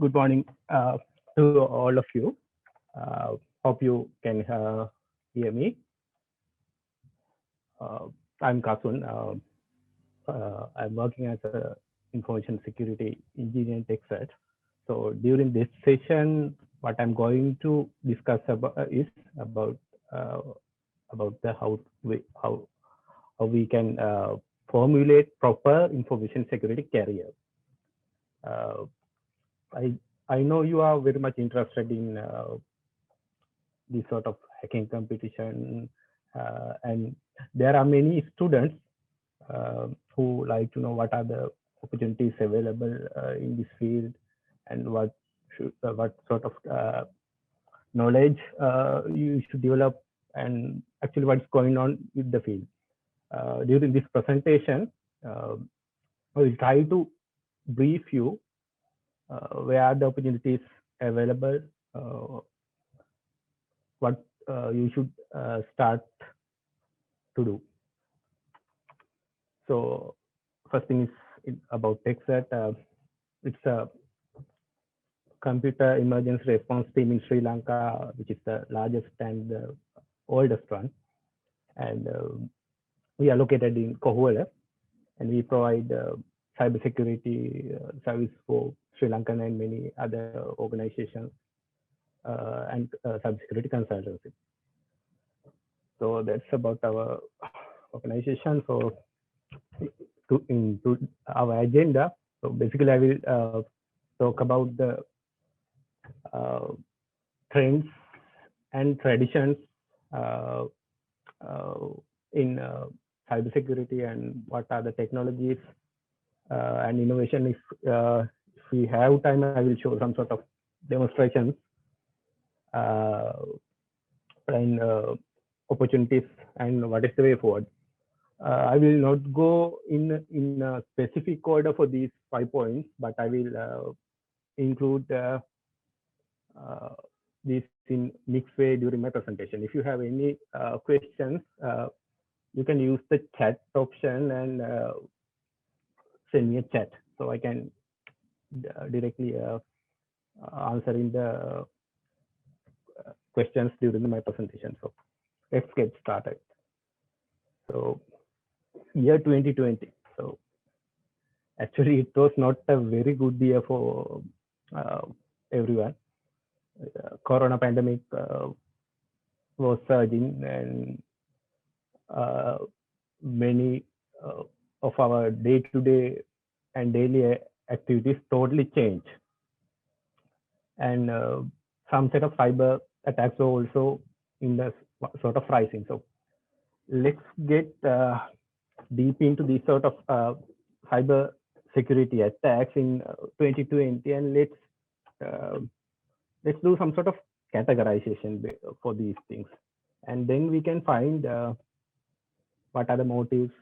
Good morning to all of you. Hope you can hear me. Uh, I'm Kasun. I'm working as a information security engineer in TechSet. So during this session, what I'm going to discuss is uh, about the how we can formulate proper information security career. Uh, I I know you are very much interested in this sort of hacking competition, and there are many students who like to know what are the opportunities available in this field, and what sort of knowledge you should develop, and actually what's going on with the field. During this presentation, uh, I will try to brief you where are the opportunities available, uh, what you should start to do. So first thing is about TechSet. It's a computer emergency response team in Sri Lanka, which is the largest and the oldest one. And we are located in Kohuala, and we provide cybersecurity service for Sri Lankan and many other organizations and cybersecurity consultancy. So that's about our organization. So into our agenda. So basically, I will talk about the uh, trends and traditions uh, uh, in cybersecurity, and what are the technologies and innovation. If we have time, I will show some sort of demonstrations uh, and opportunities and what is the way forward. I will not go in a specific order for these 5 points, but I will include uh, this in mixed way during my presentation. If you have any questions, you can use the chat option and send me a chat so I can directly answer in the questions during my presentation. So let's get started. So year 2020. So actually, it was not a very good year for uh, everyone. Corona pandemic was surging, and uh, many of our day-to-day and daily activities totally changed. And some set of cyber attacks were also in the sort of rising. So let's get deep into these sort of cyber security attacks in 2020, and uh, let's do some sort of categorization for these things, and then we can find what are the motives,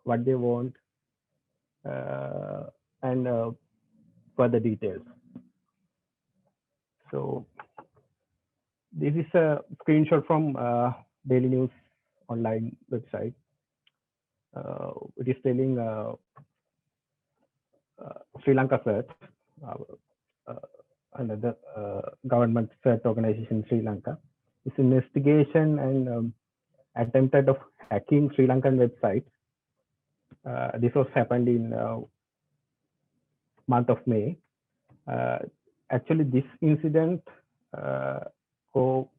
what they want, uh, and further details. So this is a screenshot from Daily News online website. It is telling Sri Lanka Search, uh, another government search organization in Sri Lanka. This investigation and attempted of hacking Sri Lankan website. This was happened in month of May. Uh, Actually, this incident uh, co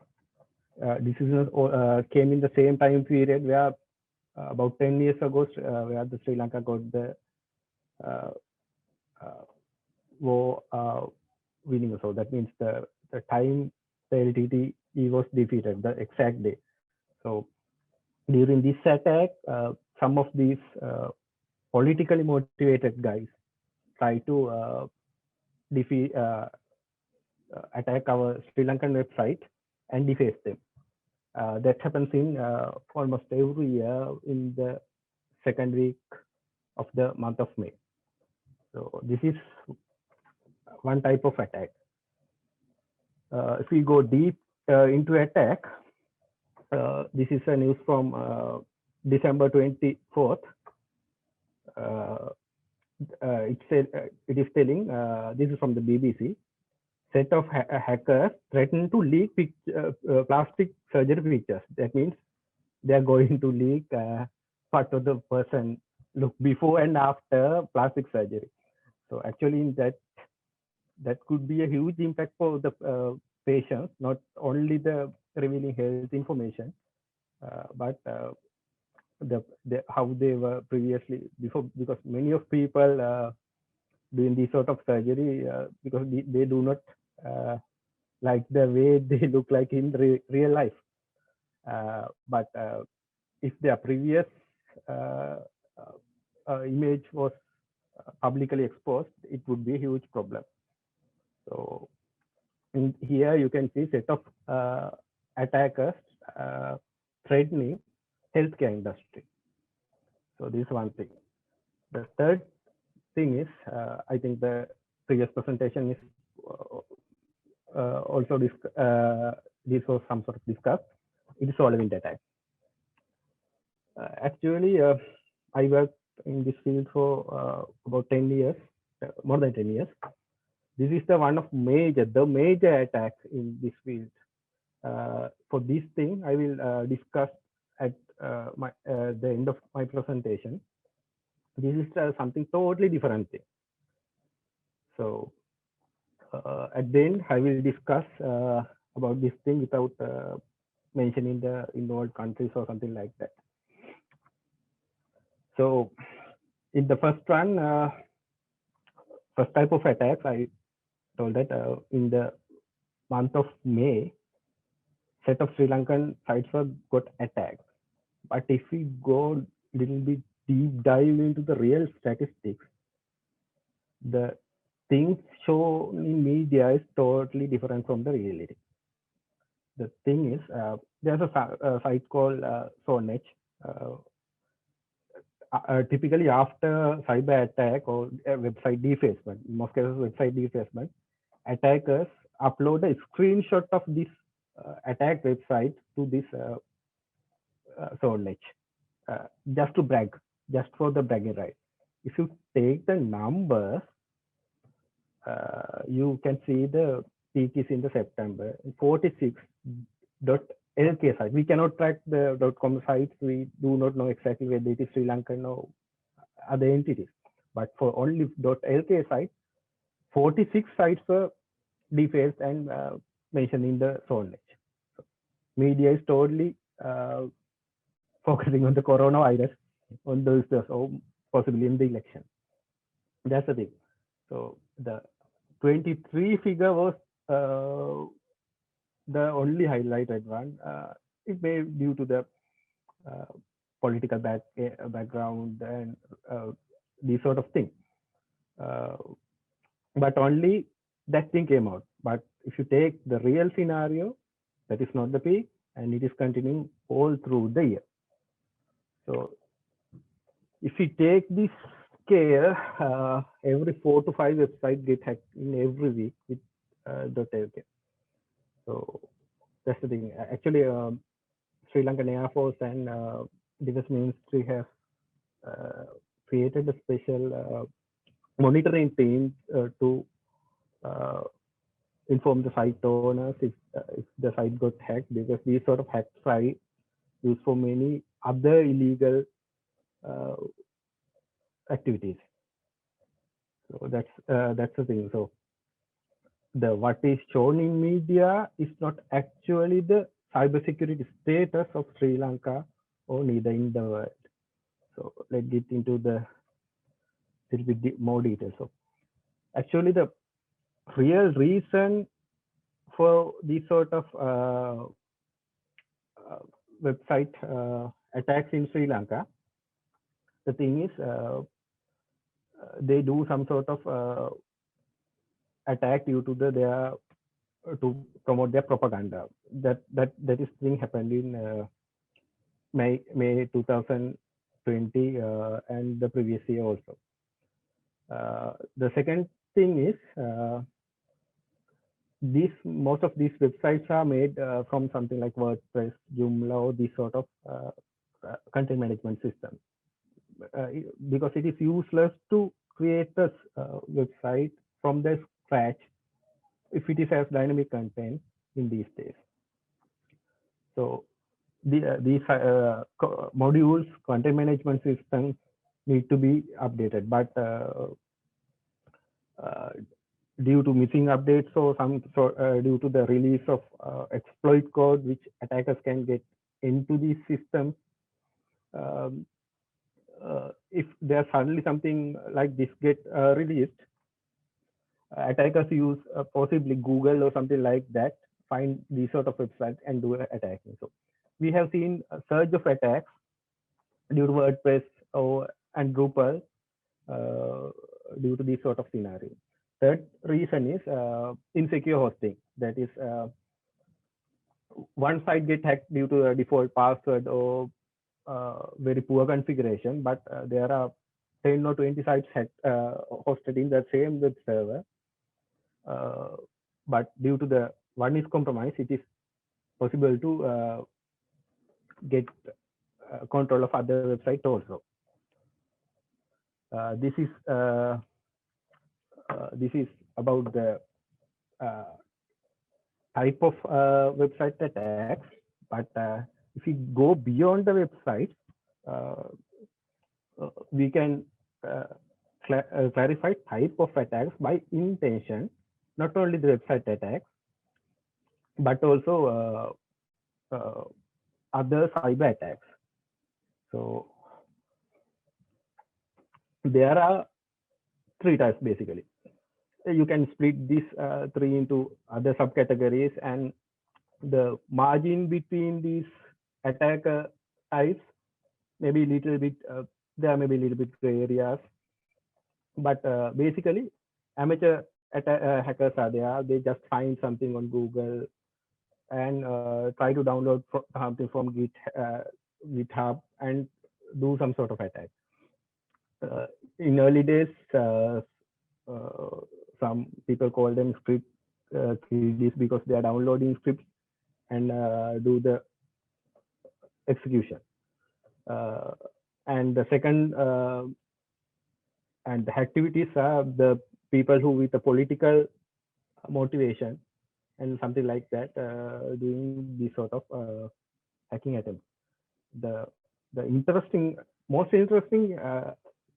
this came in the same time period where about 10 years ago, where the Sri Lanka got the uh, war winning. So that means the time the LTTE was defeated, the exact day. So during this attack, some of these politically motivated guys try to defeat, attack our Sri Lankan website and deface them. That happens in almost every year in the second week of the month of May. So this is one type of attack. If we go deep into attack, this is a news from December 24th. it is telling, this is from the BBC, set of hackers threaten to leak plastic surgery pictures. That means they are going to leak part of the person look before and after plastic surgery. So actually, that could be a huge impact for the patients, not only the revealing health information, but how they were previously before, because many of people doing this sort of surgery because they do not like the way they look like in real life. But if their previous image was publicly exposed, it would be a huge problem. So in here you can see set of attackers threatening healthcare industry. So this is one thing. The third thing is, I think the previous presentation is also this was some sort of discussed. It is SolarWinds attack. Actually, I worked in this field for about 10 years, more than 10 years. This is the one of the major attacks in this field. For this thing, I will discuss at the end of my presentation. This is something totally different thing. So at the end, I will discuss about this thing without mentioning the involved countries or something like that. So in the first one, first type of attacks, I told that in the month of May, set of Sri Lankan sites were got attacked. But if we go a little bit deep dive into the real statistics, the things shown in media is totally different from the reality. The thing is, there's a site called SoNetch. Typically after cyber attack or website defacement, in most cases website defacement, attackers upload a screenshot of this attack website to this SoNetch, just to brag, just for the bragging right. If you take the numbers, you can see the peak is in the September, 46.lk site. We cannot track the .com sites. We do not know exactly whether it is Sri Lankan or other entities. But for only .lk site, 46 sites were defaced and mentioned in the SoNetch. So media is totally focusing on the coronavirus, on those or possibly in the election. That's the thing. So the 23 figure was the only highlighted one. It may be due to the political background and these sort of thing. But only that thing came out. But if you take the real scenario, that is not the peak, and it is continuing all through the year. So if we take this scale, every 4 to 5 websites get hacked in every week with .lk. So that's the thing. Actually, Sri Lankan Air Force and Defense Ministry have created a special monitoring team to inform the site owners if the site got hacked, because these sort of hacks are used for many other illegal activities. So that's the thing. So what is shown in media is not actually the cybersecurity status of Sri Lanka or neither in the world. So let's get into the little bit more details. So actually, the real reason for these sort of website attacks in Sri Lanka, the thing is, they do some sort of attack due to their to promote their propaganda. That is thing happened in May 2020 and the previous year also. The second thing is, most of these websites are made from something like WordPress, Joomla, or these sort of content management system, because it is useless to create a website from the scratch if it is has dynamic content in these days. So these modules, content management systems need to be updated, but due to missing updates or due to the release of exploit code which attackers can get into these systems, if there's suddenly something like this get released, attackers use possibly Google or something like that, find these sort of websites and do attacking. So we have seen a surge of attacks due to WordPress and Drupal due to this sort of scenario. Third reason is insecure hosting. That is, one site get hacked due to a default password or very poor configuration, but there are 10 or 20 sites hosted in the same web server. But due to the one is compromised, it is possible to get control of other websites also. This is about the type of website attacks. But if we go beyond the website, we can clarify type of attacks by intention, not only the website attacks, but also other cyber attacks. So there are three types basically. You can split these three into other subcategories, and the margin between these attack types maybe a little bit, there may be a little bit gray areas, but basically amateur hackers are there. They just find something on Google and try to download something from GitHub and do some sort of attack. In early days, some people call them script kiddies because they are downloading scripts and do the execution. And the second and the activities are the people who with a political motivation and something like that doing this sort of hacking attempt. The most interesting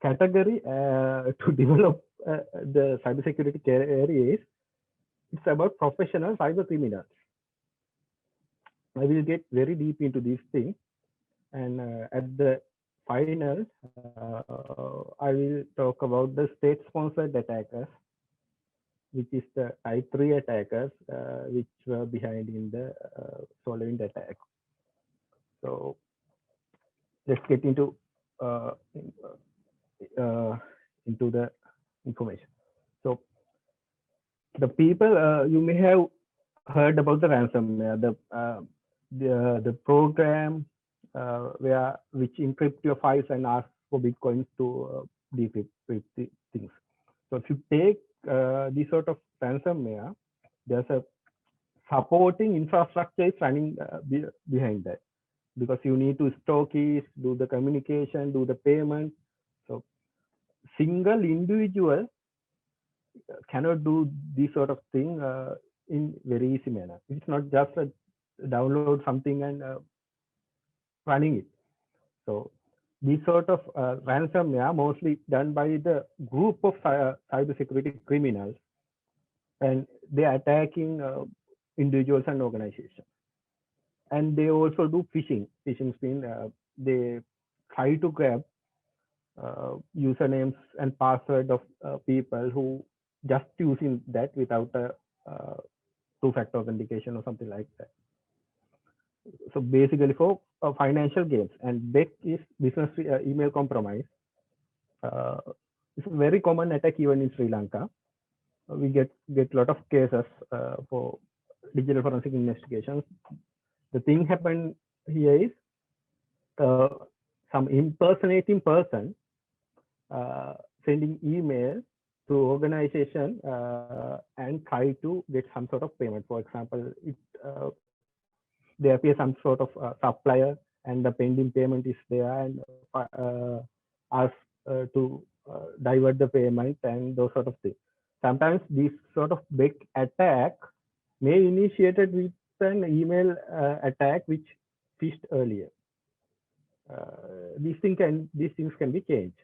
category to develop the cybersecurity area is it's about professional cyber criminals. I will get very deep into these things, and at the final, I will talk about the state-sponsored attackers, which is the type 3 attackers, which were behind in the SolarWinds attack. So let's get into the information. So the people you may have heard about the ransomware, the program which encrypt your files and ask for bitcoins to decrypt the things. So if you take this sort of ransomware, there's a supporting infrastructure is running behind that, because you need to store keys, do the communication, do the payment. So single individual cannot do this sort of thing in very easy manner. It's not just a download something and running it. So this sort of ransomware mostly done by the group of cybersecurity criminals, and they are attacking individuals and organizations. And they also do phishing. Phishing means they try to grab usernames and password of people who just using that without a two-factor authentication or something like that. So basically for financial gains, and BEC is business email compromise. It's a very common attack even in Sri Lanka. We get a lot of cases for digital forensic investigations. The thing happened here is some impersonating person sending email to organization and try to get some sort of payment. For example, there appears some sort of supplier and the pending payment is there, and ask to divert the payment and those sort of things. Sometimes this sort of big attack may initiated with an email attack which fished earlier. These things can be changed.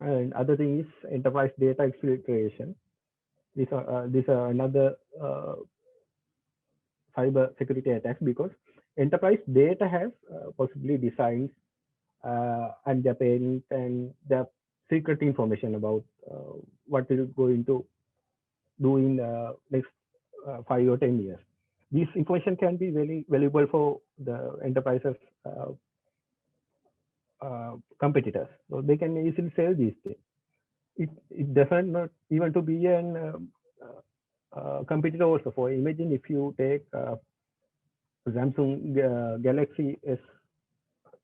And other thing is enterprise data exfiltration. These are another cyber security attacks, because enterprise data has possibly designs and their parent and their secret information about what will going to do in next 5 or 10 years. This information can be very valuable for the enterprises competitors, so they can easily sell these things. It doesn't not even to be an competitor also. For imagine if you take Samsung Galaxy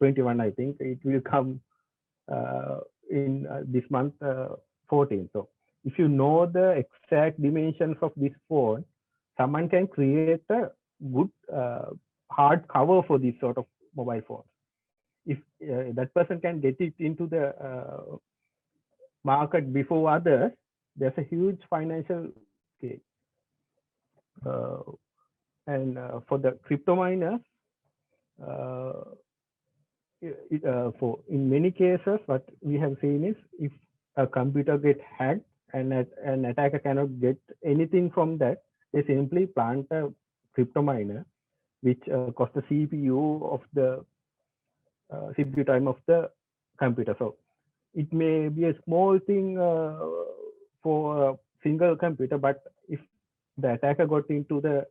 S21, I think it will come in this month 14. So if you know the exact dimensions of this phone, someone can create a good hard cover for this sort of mobile phone. If that person can get it into the market before others, there's a huge financial gain. And for the crypto miners, for in many cases, what we have seen is if a computer gets hacked and an attacker cannot get anything from that, they simply plant a crypto miner, which costs the CPU of the CPU time of the computer. So it may be a small thing for a single computer, but if the attacker got into the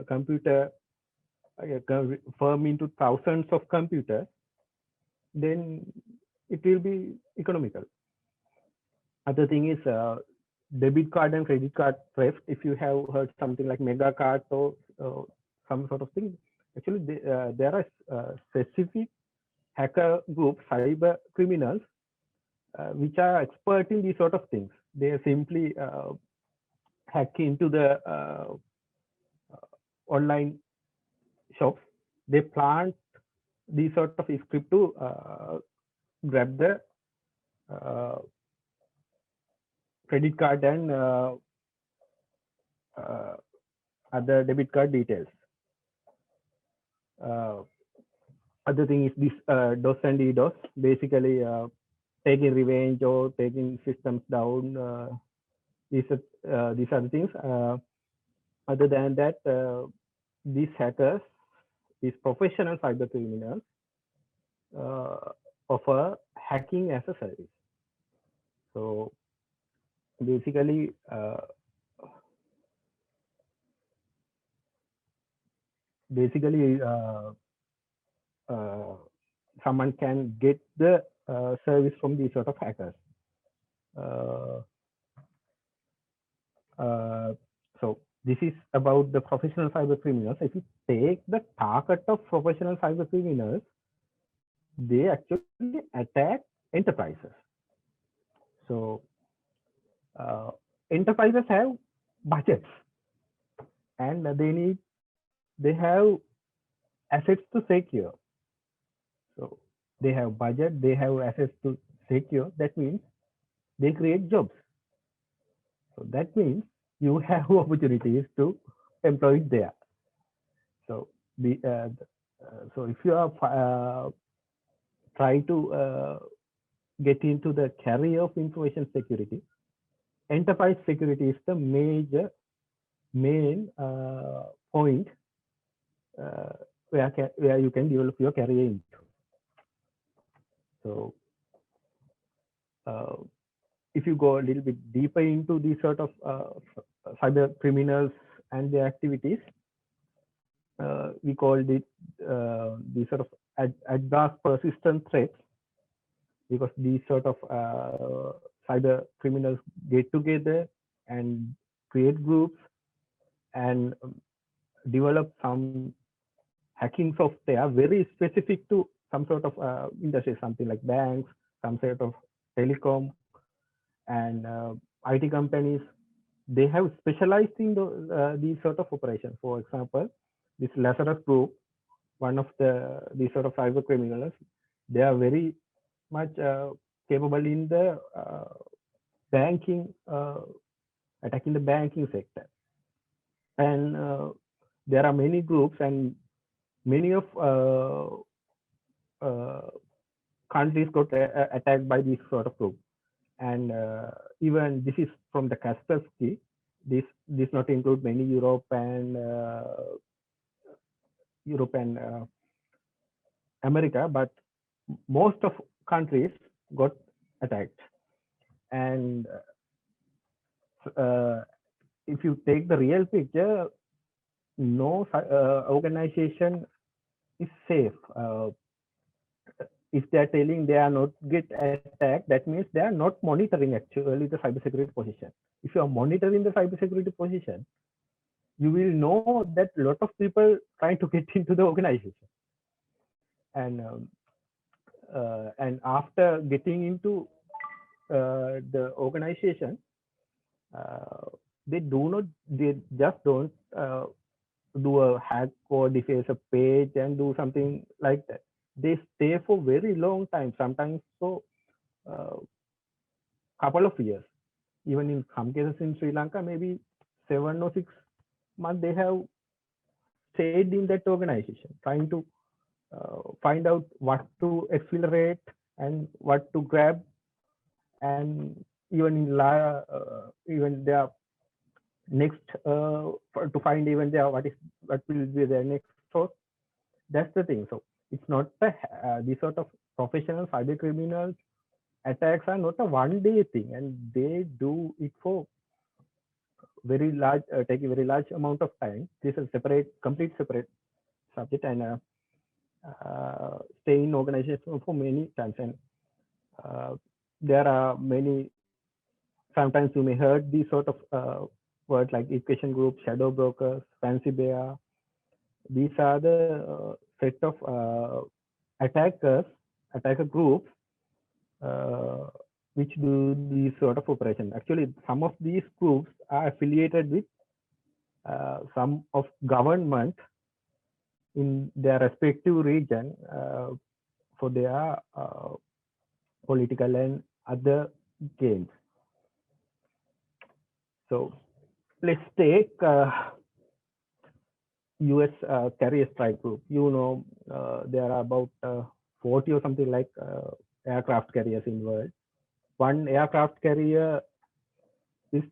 computer, firm into thousands of computers, then it will be economical. Other thing is debit card and credit card theft. If you have heard something like mega cards or some sort of thing, actually there are specific hacker groups, cyber criminals, which are expert in these sort of things. They simply hack into the online shops. They plant these sort of script to grab the credit card and other debit card details. Other thing is this DOS and DDoS, basically taking revenge or taking systems down. These are the things. Other than that, these hackers, these professional cyber criminals, offer hacking as a service. So basically, someone can get the service from these sort of hackers. So this is about the professional cyber criminals. If you take the target of professional cyber criminals, they actually attack enterprises. So enterprises have budgets, and they have assets to secure. So they have budget, they have assets to secure. That means they create jobs. So that means you have opportunities to employ it there. So so if you are trying to get into the career of information security, enterprise security is the main point where you can develop your career into. So if you go a little bit deeper into these sort of cyber criminals and their activities, we called it these sort of advanced persistent threats, because these sort of cyber criminals get together and create groups and develop some hacking software very specific to some sort of industry, something like banks, some sort of telecom, and IT companies. They have specialized in these sort of operations. For example, this Lazarus group, one of these sort of cyber criminals, they are very much capable in the banking, attacking the banking sector. And there are many groups, and many of countries got attacked by this sort of group. And even this is from the Kaspersky. This not include many Europe and America, but most of countries got attacked. And if you take the real picture, no organization is safe. If they are telling they are not get attacked, that means they are not monitoring actually the cybersecurity position. If you are monitoring the cybersecurity position, you will know that a lot of people trying to get into the organization. And after getting into the organization, they just don't do a hack or deface a page and do something like that. They stay for very long time, sometimes for couple of years. Even in some cases in Sri Lanka, maybe 7 or 6 months they have stayed in that organization, trying to find out what to accelerate and what to grab. And even even their next to find even their what will be their next source. That's the thing. So it's not these sort of professional cyber criminals attacks are not a one-day thing, and they do it for very large, take a very large amount of time. This is complete separate subject, and stay in organization for many times. And there are many. Sometimes you may heard these sort of words like equation group, shadow brokers, fancy bear. These are the set of attacker groups which do these sort of operations. Actually, some of these groups are affiliated with some of government in their respective region for their political and other gains. So let's take US carrier strike group. You know, there are about 40 or something like aircraft carriers in the world. One aircraft carrier is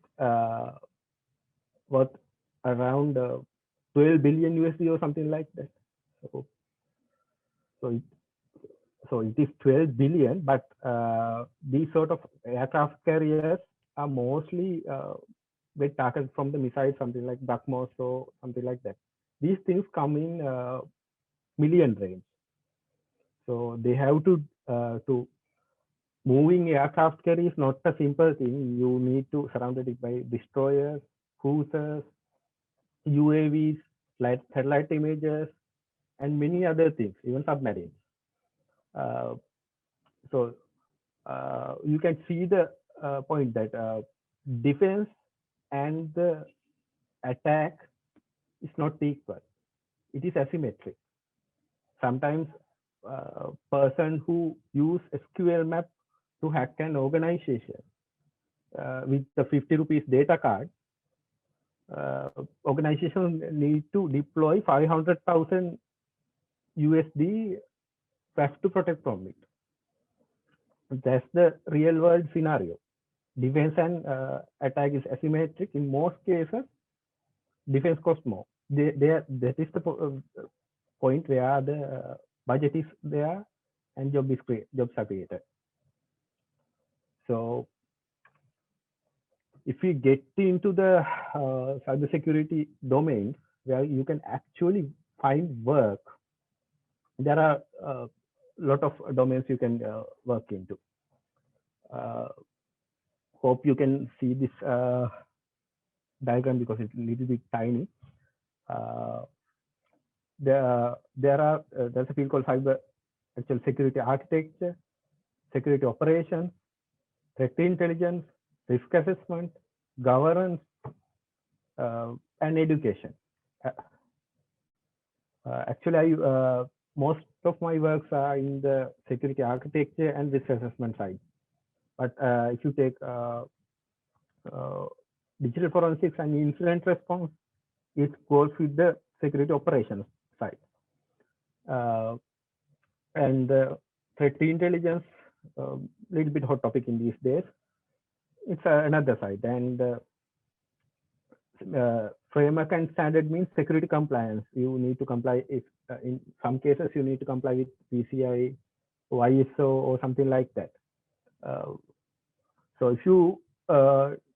worth around 12 billion USD or something like that. So it is 12 billion, but these sort of aircraft carriers are mostly get targeted from the missiles, something like BrahMos or something like that. These things come in million range. So they have to moving aircraft carrier is not a simple thing. You need to surround it by destroyers, cruisers, UAVs, satellite images, and many other things, even submarines. So you can see the point that defense and the attack is not equal. It is asymmetric. Sometimes person who use SQL map to hack an organization with the 50 rupees data card, organization need to deploy 500,000 USD to protect from it. That's the real world scenario. Defense and attack is asymmetric. In most cases, defense costs more. That is the point where the budget is there and jobs are created. So if we get into the cybersecurity domain where you can actually find work, there are a lot of domains you can work into. Hope you can see this diagram because it's a little bit tiny. There's a field called cyber security architecture, security operations, threat intelligence, risk assessment, governance, and education. Actually, most of my works are in the security architecture and risk assessment side. But if you take digital forensics and incident response, it goes with the security operations side. And threat intelligence, little bit hot topic in these days. It's another side. And framework and standard means security compliance. You need to comply. If in some cases you need to comply with PCI, ISO, or something like that. So if you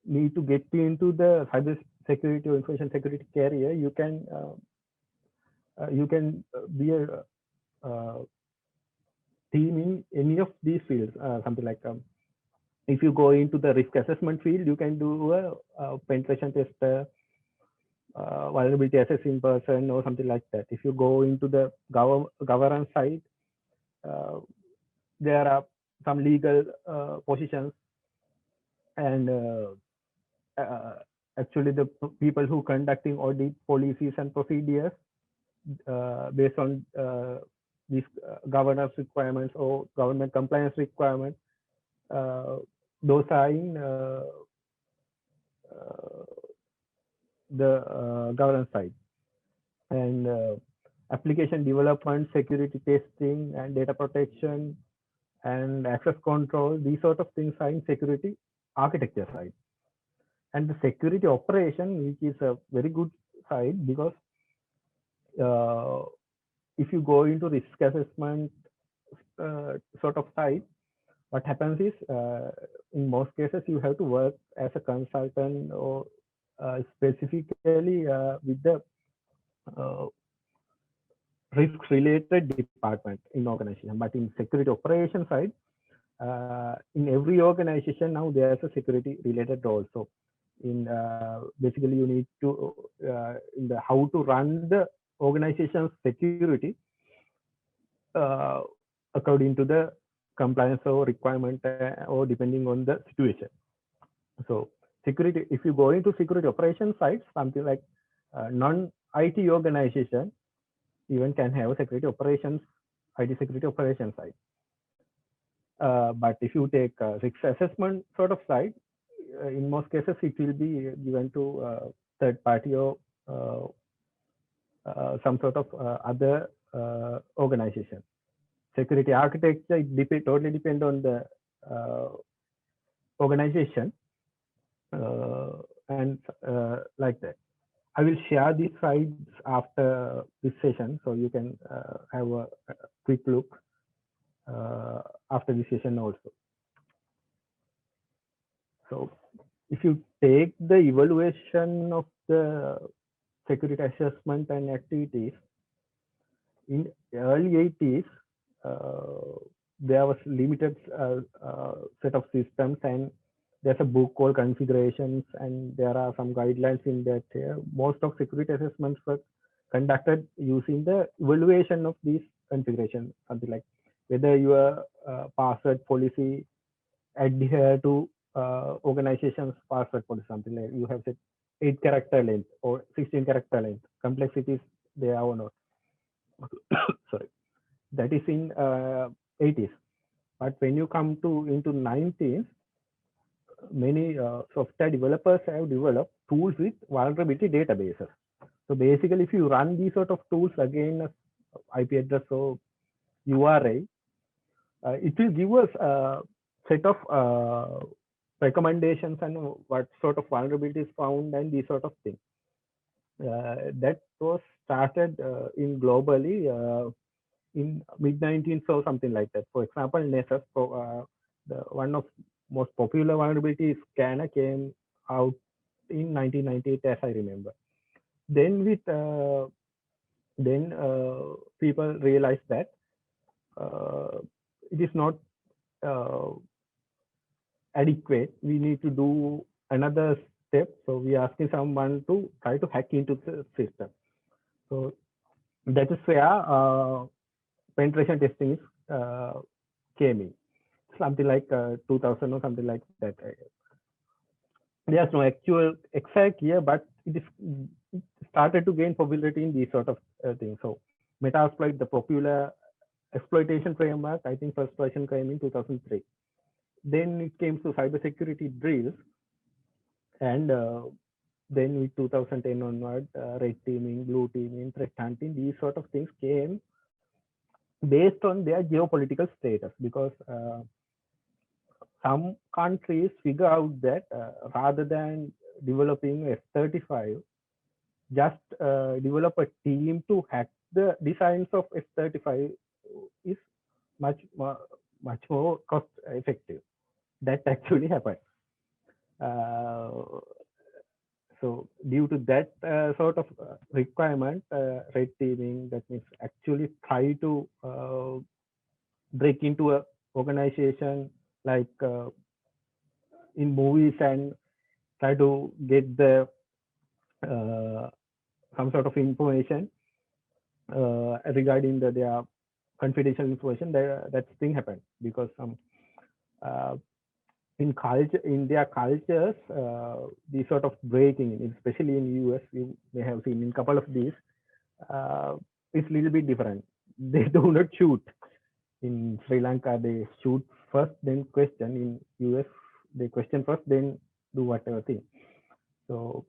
need to get into the cyber security or information security career, you can be a team in any of these fields. Something like if you go into the risk assessment field, you can do a penetration tester, vulnerability assessing person, or something like that. If you go into the governance side, there are some legal positions, and actually the people who conducting audit policies and procedures based on these governance requirements or government compliance requirements, those are in the governance side. And application development, security testing, and data protection and access control, these sort of things are in security architecture side. And the security operation, which is a very good side, because if you go into risk assessment sort of side, what happens is in most cases you have to work as a consultant or specifically with the risk related department in organization. But in security operation side, in every organization now there's a security related role. So in basically you need to in the how to run the organization's security according to the compliance or requirement or depending on the situation. So security, if you go into security operation side, something like non-IT organization even can have a security operations, IT security operations side. But if you take risk assessment sort of side, in most cases it will be given to third party or some sort of other organization. Security architecture, it totally depend on the organization and like that. I will share these slides after this session, so you can have a quick look after this session also. So if you take the evaluation of the security assessment and activities, in early 80s, there was limited set of systems, and there's a book called Configurations, and there are some guidelines in that. Most of security assessments were conducted using the evaluation of these configurations, something like whether your password policy adhere to organization's password policy, something like you have said 8-character length or 16-character length, complexities there or not. Sorry, that is in 80s. But when you come to into 90s, many software developers have developed tools with vulnerability databases. So basically, if you run these sort of tools again, IP address or URI, it will give us a set of recommendations and what sort of vulnerabilities found and these sort of things. That was started in globally in mid-19s or something like that. For example, Nessus, the one of most popular vulnerability scanner came out in 1998, as I remember. Then with people realized that it is not adequate. We need to do another step. So we are asking someone to try to hack into the system. So that is where penetration testing is came in. Something like 2000 or something like that. There's no actual exact year, but it started to gain popularity in these sort of things. So Metasploit, the popular exploitation framework, I think first version came in 2003. then it came to cybersecurity drills, and then with 2010 onward, red teaming, blue teaming, threat hunting, these sort of things came based on their geopolitical status, because some countries figure out that rather than developing F-35, just develop a team to hack the designs of F-35 is much more cost effective. That actually happened. So due to that sort of requirement, red teaming, that means actually try to break into a organization like in movies and try to get the some sort of information regarding their confidential information. That thing happened because in their cultures, these sort of breaking, especially in US, you may have seen in a couple of these, it's a little bit different. They do not shoot. In Sri Lanka, they shoot first, then question. In US, they question first, then do whatever thing. So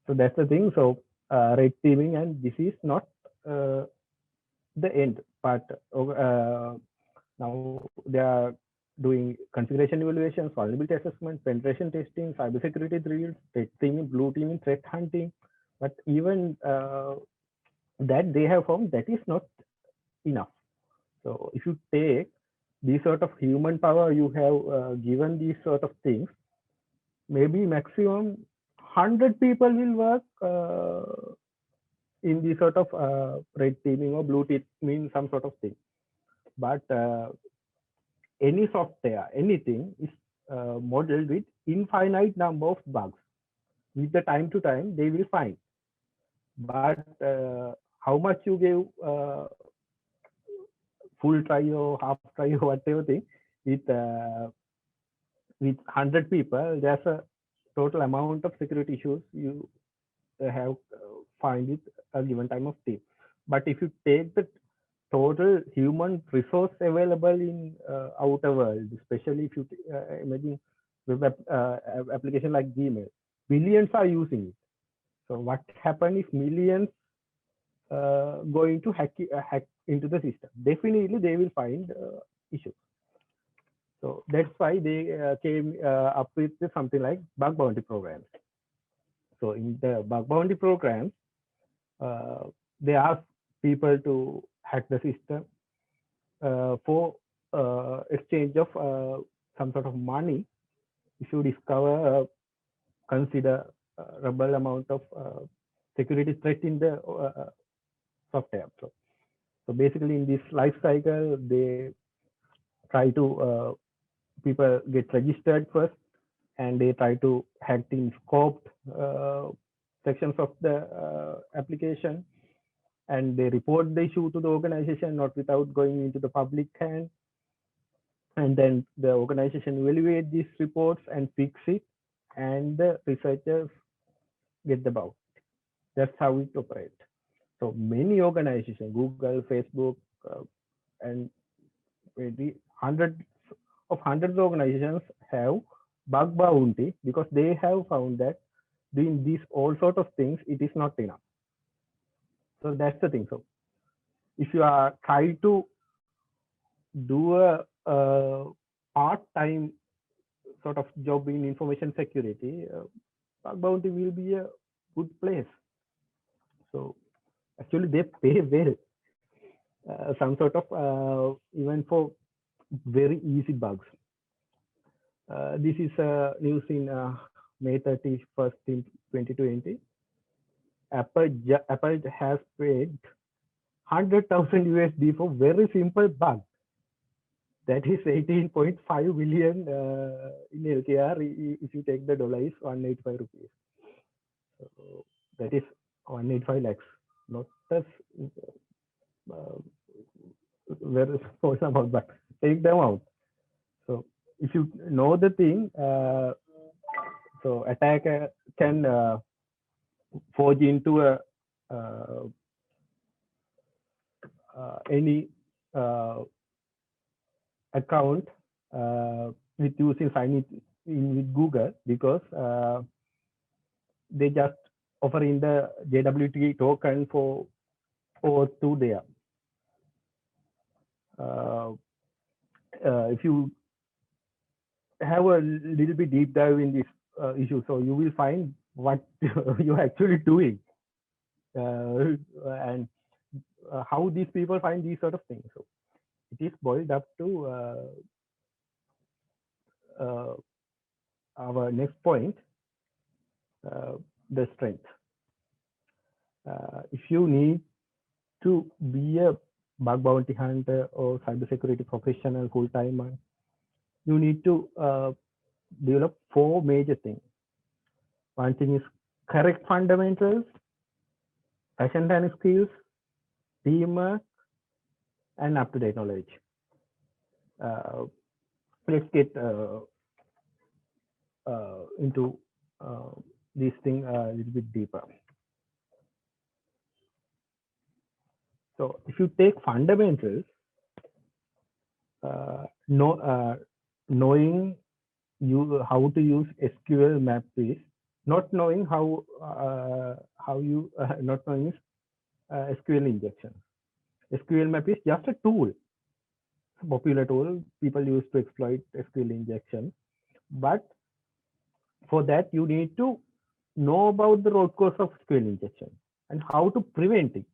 that's the thing. So red teaming, and this is not the end, but now they are doing configuration evaluation, vulnerability assessment, penetration testing, cybersecurity drills, red teaming, blue teaming, threat hunting. But even that they have found that is not enough. So if you take this sort of human power you have given these sort of things, maybe maximum 100 people will work in this sort of red teaming or blue teaming, some sort of thing. But any software, anything is modeled with infinite number of bugs. With the time to time, they will find. But how much you give full try or half try or whatever thing, with 100 people, there's a total amount of security issues you have find with a given time of team. But if you take the total human resource available in outer world, especially if you imagine web application like Gmail, billions are using it. So what happens if millions going to hack into the system? Definitely they will find issues. So that's why they came up with something like bug bounty programs. So in the bug bounty programs, they ask people to hack the system for exchange of some sort of money. If you discover, consider rebel amount of security threat in the software. So basically in this life cycle, they try to people get registered first, and they try to hack in scoped sections of the application, and they report the issue to the organization, not without going into the public hand. And then the organization evaluate these reports and fix it, and the researchers get the bug. That's how it operates. So many organizations, Google, Facebook, and maybe hundreds of organizations have bug bounty, because they have found that doing these all sort of things, it is not enough. So that's the thing. So if you are trying to do a part-time sort of job in information security, bug bounty will be a good place. So actually they pay well, some sort of even for very easy bugs. This is news in May 31st, 2020. Apple has paid 100,000 USD for very simple bug. That is 18.5 million in LKR. If you take the dollar, is 185 rupees. So that is 185 lakhs. Not as very small amount, but take them out. So if you know the thing, so attacker can forge into a any account with using sign in with Google, because they just offering the JWT token for OAuth2 there. If you have a little bit deep dive in this issue, so you will find what you're actually doing, and how these people find these sort of things. So it is boiled up to our next point, the strength. If you need to be a bug bounty hunter or cybersecurity professional full-timer, you need to develop 4 major things. One thing is correct fundamentals, passion and skills, teamwork, and up-to-date knowledge. Let's get into this thing a little bit deeper. So if you take fundamentals, knowing how to use SQL map is not knowing how you not knowing SQL injection. SQL map is just a tool, popular tool people use to exploit SQL injection. But for that, you need to know about the root cause of SQL injection and how to prevent it,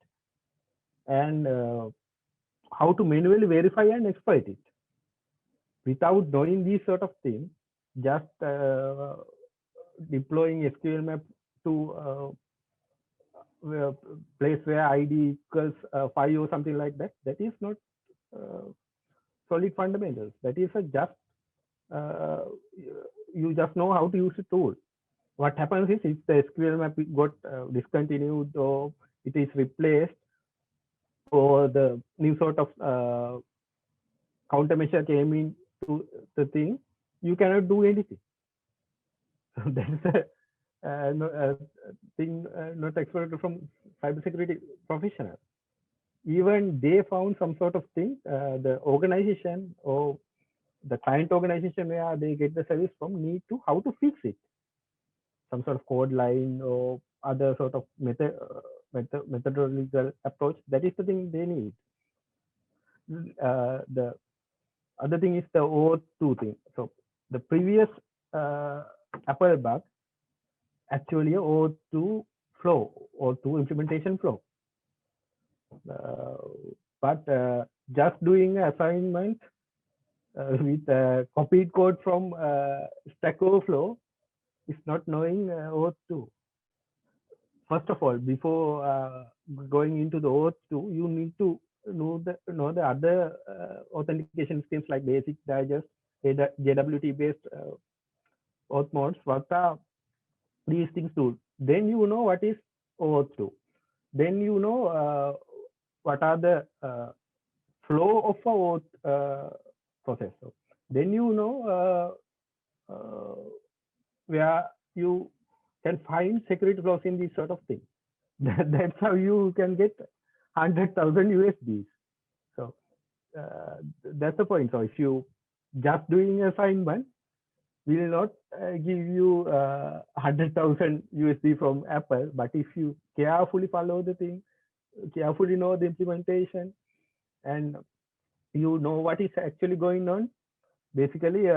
and how to manually verify and exploit it. Without knowing these sort of things, just deploying SQL map to place where ID equals 5 or something like that, that is not solid fundamentals. That is just you just know how to use the tool. What happens is, if the SQL map got discontinued or it is replaced, or the new sort of countermeasure came into the thing, you cannot do anything. So that's a thing not expected from cybersecurity professionals. Even they found some sort of thing, the organization or the client organization where they get the service from need to how to fix it. Some sort of code line or other sort of methodological approach. That is the thing they need. The other thing is the OAuth2 thing. So the previous Apple bug actually a OAuth2 flow or OAuth2 implementation flow. But just doing an assignment with copied code from Stack Overflow is not knowing OAuth2. First of all, before going into the OAuth2, you need to know the other authentication schemes like Basic, Digest, JWT based auth modes. What are these things do? Then you know what is OAuth2. Then you know what are the flow of a OAuth process. Then you know where you can find security flaws in these sort of things. That's how you can get 100,000 USDs. So that's the point. So if you just doing assignment will not give you 100,000 USD from Apple, but if you carefully follow the thing, carefully know the implementation, and you know what is actually going on, basically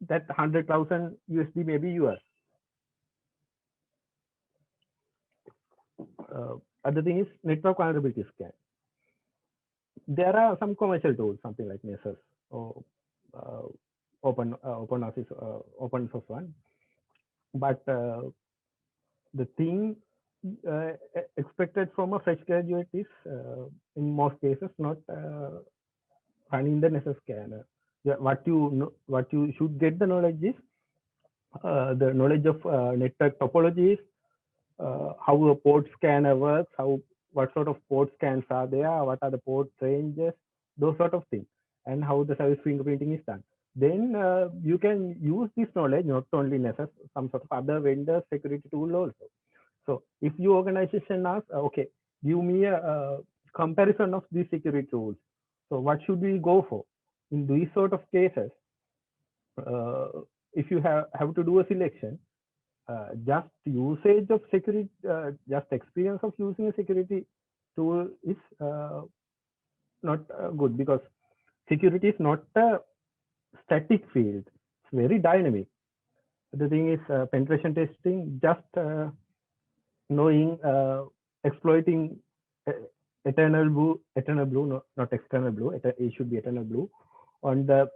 that 100,000 USD may be yours. Other thing is network vulnerability scan. There are some commercial tools, something like Nessus or open source one, but the thing expected from a fresh graduate is in most cases not running the Nessus scanner. What you should get the knowledge is the knowledge of network topologies, how a port scanner works, what sort of port scans are there, what are the port ranges, those sort of things, and how the service fingerprinting is done. Then you can use this knowledge, not only Nessus, some sort of other vendor security tool also. So if your organization asks, okay, give me a comparison of these security tools, So what should we go for in these sort of cases? Uh, if you have to do a selection, just usage of security, just experience of using a security tool is not good, because security is not a static field. It's very dynamic. The thing is, penetration testing, just knowing, exploiting uh, eternal blue, not external blue. It should be eternal blue on the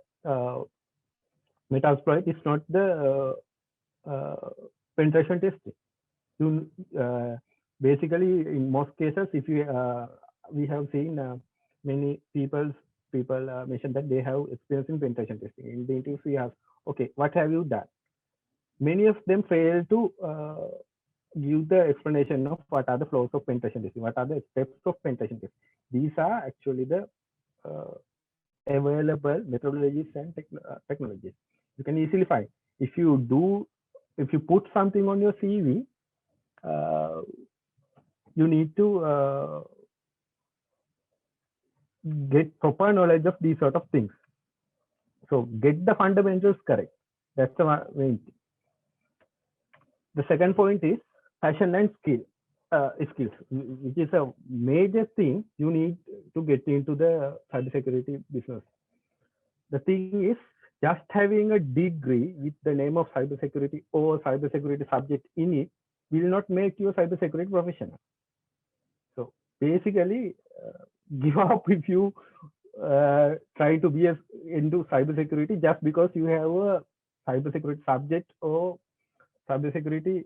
Metasploit is not the penetration testing. You basically, in most cases, if you we have seen many people mention that they have experience in penetration testing. In the interviews, we ask, okay, what have you done? Many of them fail to give the explanation of what are the flows of penetration testing, what are the steps of penetration testing. These are actually the uh, available methodologies and technologies. You can easily find. If you put something on your CV, you need to get proper knowledge of these sort of things. So get the fundamentals correct. That's the main thing. The second point is passion and skills, which is a major thing you need to get into the cybersecurity business. The thing is, just having a degree with the name of cybersecurity or cybersecurity subject in it will not make you a cybersecurity professional. So basically, give up if you try to be into cybersecurity just because you have a cybersecurity subject or cybersecurity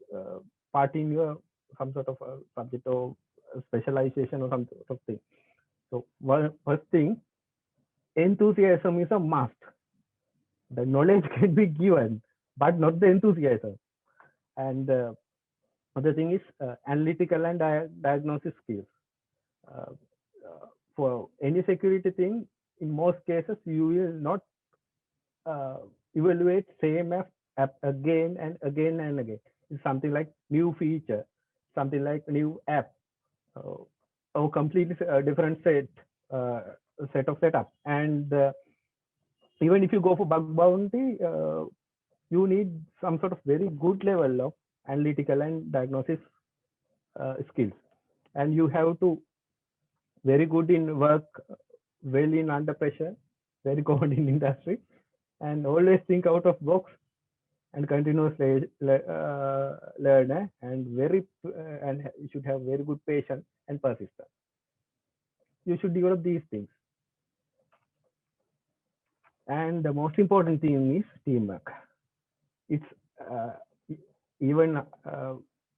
part in your some sort of subject or specialization or some sort of thing. So first thing, enthusiasm is a must. The knowledge can be given, but not the enthusiasm. And other thing is analytical and diagnosis skills. Uh, for any security thing, in most cases, you will not evaluate same app again and again and again. It's something like new feature, something like new app, or completely different set of setup. And even if you go for bug bounty, you need some sort of very good level of analytical and diagnosis skills, and you have to very good in work, well in under pressure, very common in industry, and always think out of box and continuously learn, and and you should have very good patience and persistence. You should develop these things. And the most important thing is teamwork. It's even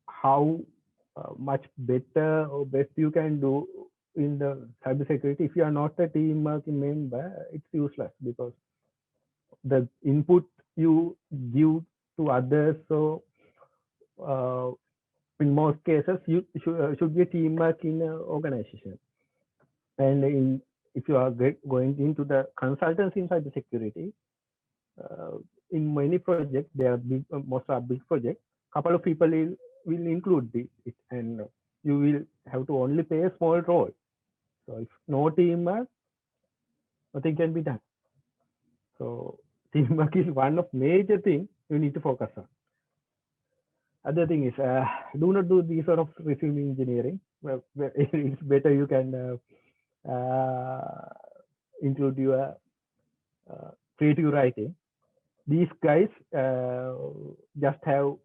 how much better or best you can do in the cybersecurity. If you are not a teamwork member, it's useless, because the input you give to others. So in most cases, you should be a teamwork in an organization. And if you are going into the consultancy in cybersecurity, in many projects, they are big, most are big projects. Couple of people will include it, and you will have to only play a small role. So if no teamwork, nothing can be done. So teamwork is one of major things you need to focus on. Other thing is, do not do these sort of resume engineering. Well, it's better you can include your creative writing. These guys just have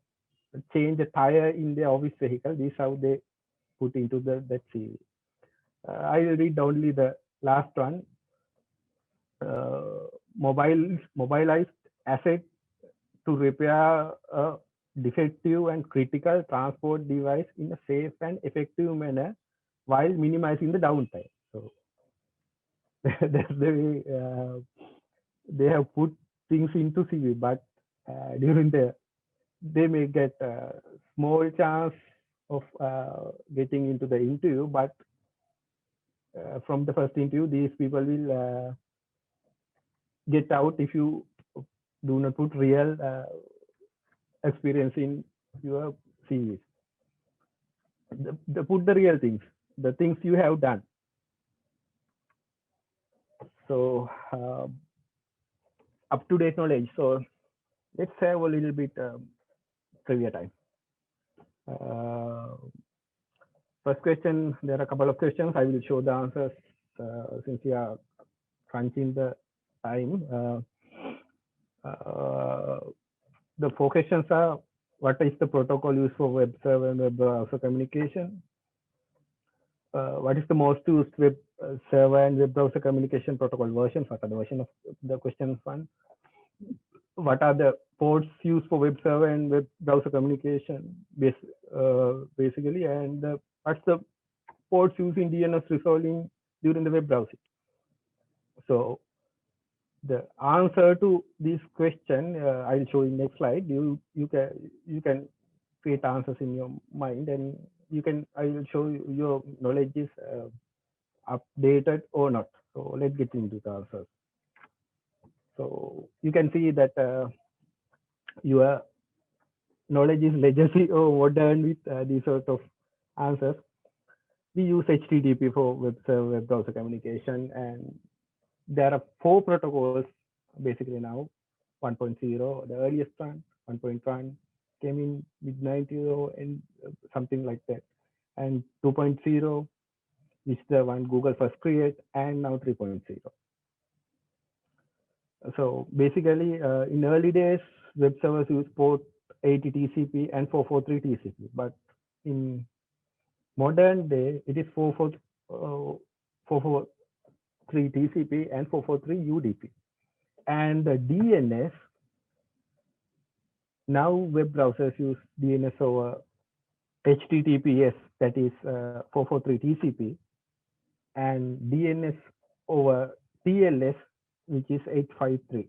changed a tire in their office vehicle. This is how they put into that CV. I will read only the last one. Mobilized asset to repair a defective and critical transport device in a safe and effective manner while minimizing the downtime. So that's the way they have put things into CV, but during they may get a small chance of getting into the interview, but from the first interview, these people will get out if you do not put real experience in your CVs. Put the real things, the things you have done. So up-to-date knowledge. So let's have a little bit trivia time. First question, there are a couple of questions. I will show the answers since we are crunching the time. The four questions are: what is the protocol used for web server and web browser communication? What is the most used web server and web browser communication protocol versions? What are the version of the question one? What are the ports used for web server and web browser communication basically? And what's the ports used in DNS resolving during the web browsing? So the answer to this question, I'll show you next slide. You can create answers in your mind, and I will show you your knowledge is updated or not. So let's get into the answers. So you can see that your knowledge is legacy or modern with these sort of answers. We use HTTP for web server, web browser communication, and there are four protocols basically now. 1.0, the earliest one, 1.1 came in mid 90s and something like that, and 2.0, which is the one Google first created, and now 3.0. So basically, in early days, web servers use port 80 TCP and 443 TCP, but in modern day, it is 443 TCP and 443 UDP. And the DNS, now web browsers use DNS over HTTPS, that is 443 TCP, and DNS over TLS, which is 853.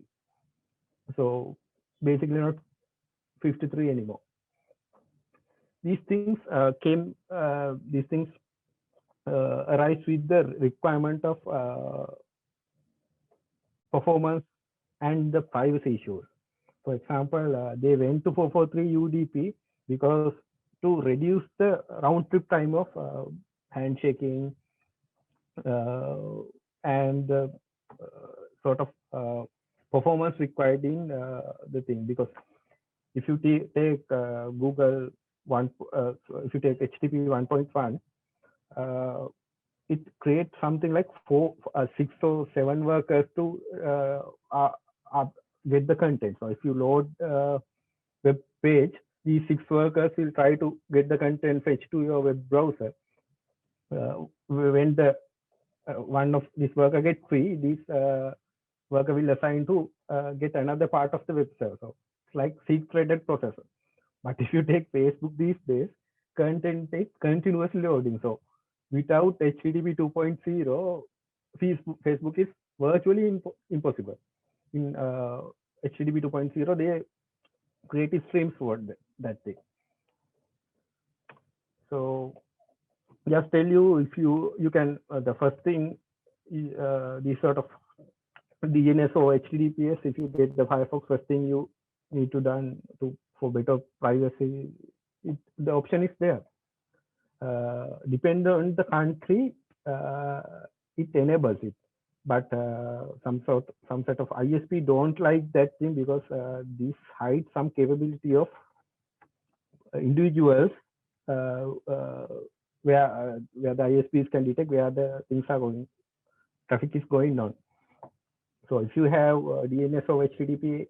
So basically not 53 anymore. These things arise with the requirement of performance and the privacy issues. For example, they went to 443 UDP because to reduce the round trip time of handshaking and sort of performance required in the thing. Because if you take Google if you take HTTP 1.1, it creates something like 6 or 7 workers to get the content. So if you load web page, these 6 workers will try to get the content fetched to your web browser. When the one of this worker gets free, this worker will assign to get another part of the web server. So it's like secreted processor. But if you take Facebook these days, content is continuously loading. So without HTTP 2.0, Facebook is virtually impossible. In HTTP 2.0, they create streams for that thing. So just tell you, if you can the first thing, these sort of DNS or HTTPS, if you get the Firefox, first thing you need to done for better privacy, the option is there. Depending on the country, it enables it, but some sort of ISP don't like that thing because this hides some capability of individuals where the ISPs can detect where the things are going, traffic is going on. So if you have DNS or HTTPS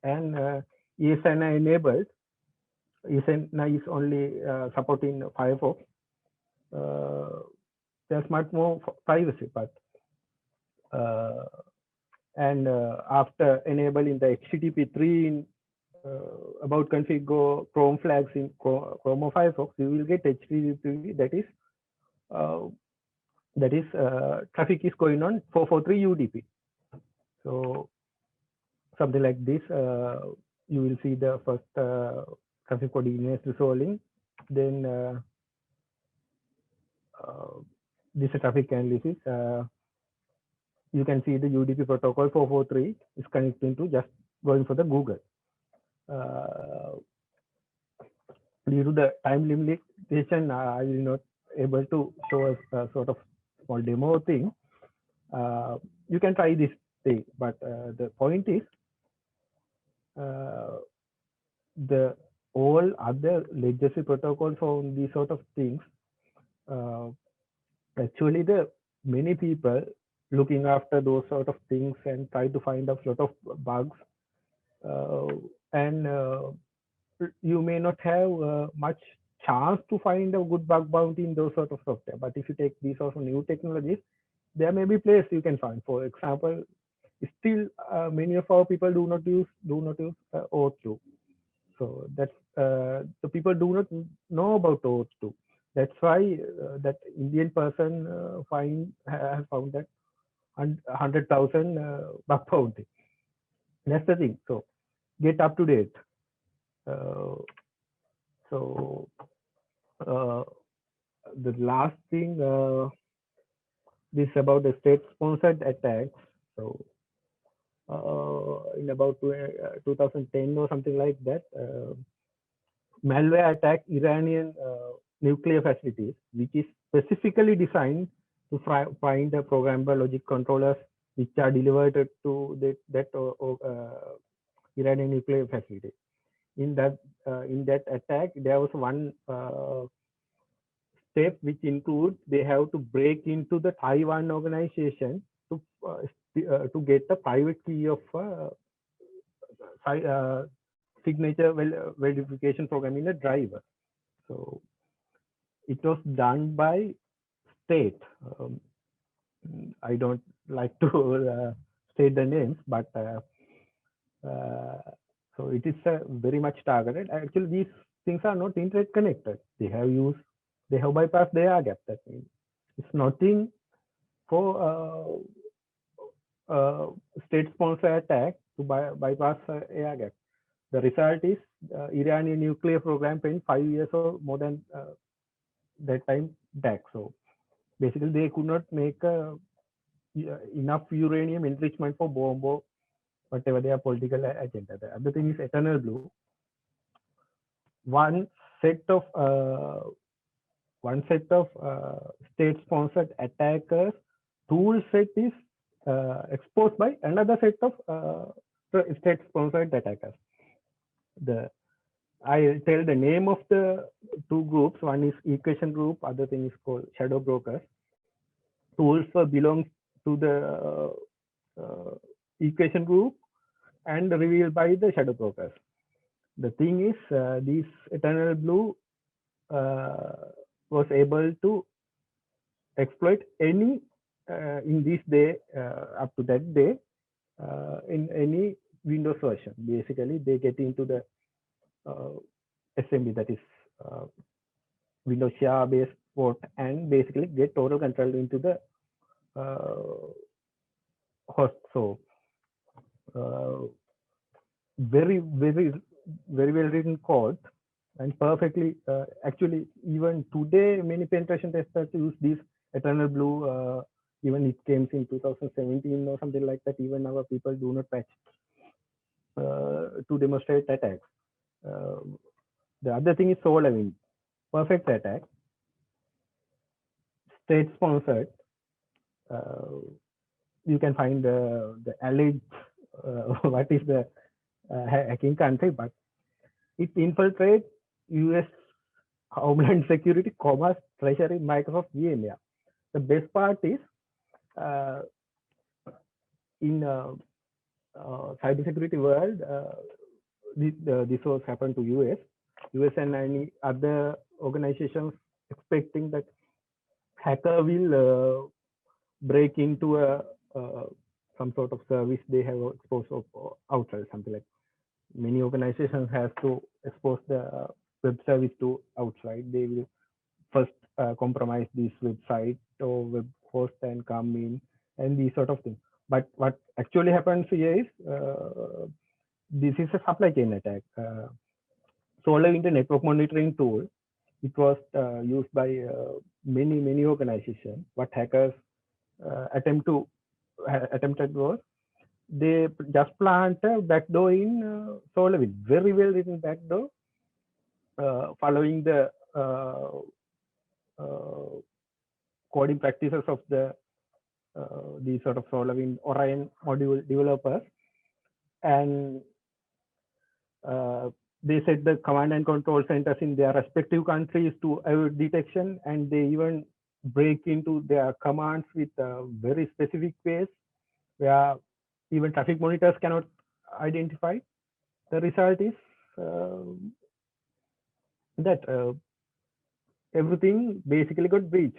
and ESNI enabled, ESNI is only supporting Firefox, there's much more privacy. But after enabling the HTTP 3 in about config go Chrome flags in Chrome or Firefox, you will get HTTP that is traffic is going on 443 UDP. So something like this, you will see the first traffic for DNS resolving, then this traffic analysis. You can see the UDP protocol 443 is connecting to just going for the Google. Due to the time limitation, I will not able to show a sort of small demo thing. You can try this thing, but the point is the all other legacy protocols on these sort of things. Actually, the many people looking after those sort of things and try to find out a lot of bugs, and you may not have much chance to find a good bug bounty in those sort of software. But if you take these sort of new technologies, there may be place you can find. For example, still many of our people do not use OAuth2. So that's the people do not know about OAuth2. That's why that Indian person has found that 100,000 bug bounty. That's the thing. So get up to date. So the last thing this about the state-sponsored attacks. So in about 2010 or something like that, malware attacked Iranian nuclear facilities, which is specifically designed to find the programmable logic controllers which are delivered to that Iranian nuclear facility. In that attack, there was one step which includes they have to break into the Taiwan organization to get the private key of signature verification program in a driver. So it was done by state. I don't like to state the names, but so it is very much targeted. Actually, these things are not internet connected. They have bypassed the air gap. That means it's nothing for state-sponsored attack to bypass air gap. The result is Iranian nuclear program spent 5 years or more than that time back. So basically, they could not make enough uranium enrichment for bomb or whatever their political agenda. The other thing is Eternal Blue. One set of state-sponsored attackers tool set is exposed by another set of state-sponsored attackers. I tell the name of the two groups. One is Equation Group. Other thing is called Shadow Brokers. Tools belongs to the Equation Group and revealed by the Shadow Brokers. The thing is, this Eternal Blue was able to exploit any in this day up to that day in any Windows version. Basically, they get into the assembly, that is Windows share based port, and basically get total control into the host. So very well written code and perfectly actually even today many penetration testers use this Eternal Blue. Even it came in 2017 or something like that. Even our people do not patch to demonstrate attacks. The other thing is SolarWinds, perfect attack, state-sponsored. You can find the alleged what is the hacking country, but it infiltrates US Homeland Security, Commerce, Treasury, Microsoft, VMware. The best part is in cybersecurity world, this was happened to US and any other organizations expecting that hacker will break into a some sort of service they have exposed outside, something like. Many organizations have to expose the web service to outside. They will first compromise this website or web host and come in and these sort of things. But what actually happens here is this is a supply chain attack. SolarWinds network monitoring tool, it was used by many organizations. What hackers attempted was they just plant a backdoor in SolarWinds, very well written backdoor, following the coding practices of the these sort of SolarWinds Orion module developers, and they set the command and control centers in their respective countries to avoid detection, and they even break into their commands with very specific ways where even traffic monitors cannot identify. The result is that everything basically got breached.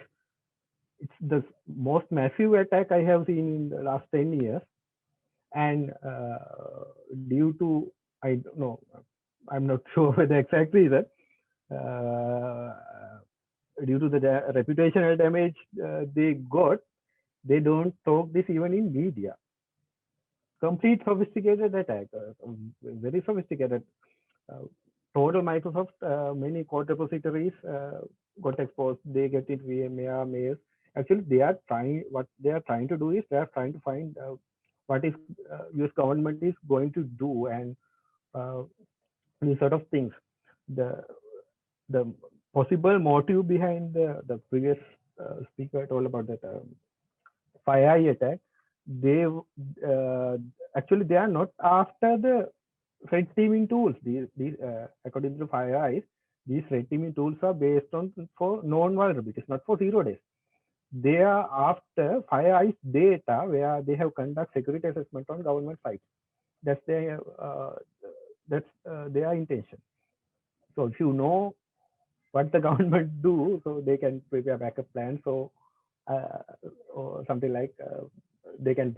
It's the most massive attack I have seen in the last 10 years. And due to, I don't know, I'm not sure the exact reason, due to the reputational damage they got, they don't talk this even in media. Complete sophisticated attack, very sophisticated. Total Microsoft, many code repositories got exposed. They get it VMware, Maze. Actually, what they are trying to do is they are trying to find what is US government is going to do, and these sort of things. The possible motive behind the previous speaker told about that FireEye attack. They actually they are not after the red teaming tools. These according to FireEye, these red teaming tools are based on for known vulnerabilities, not for 0 days. They are after FireEye's data where they have conduct security assessment on government sites. That's their intention. So if you know what the government do, so they can prepare backup plans. So or something like they can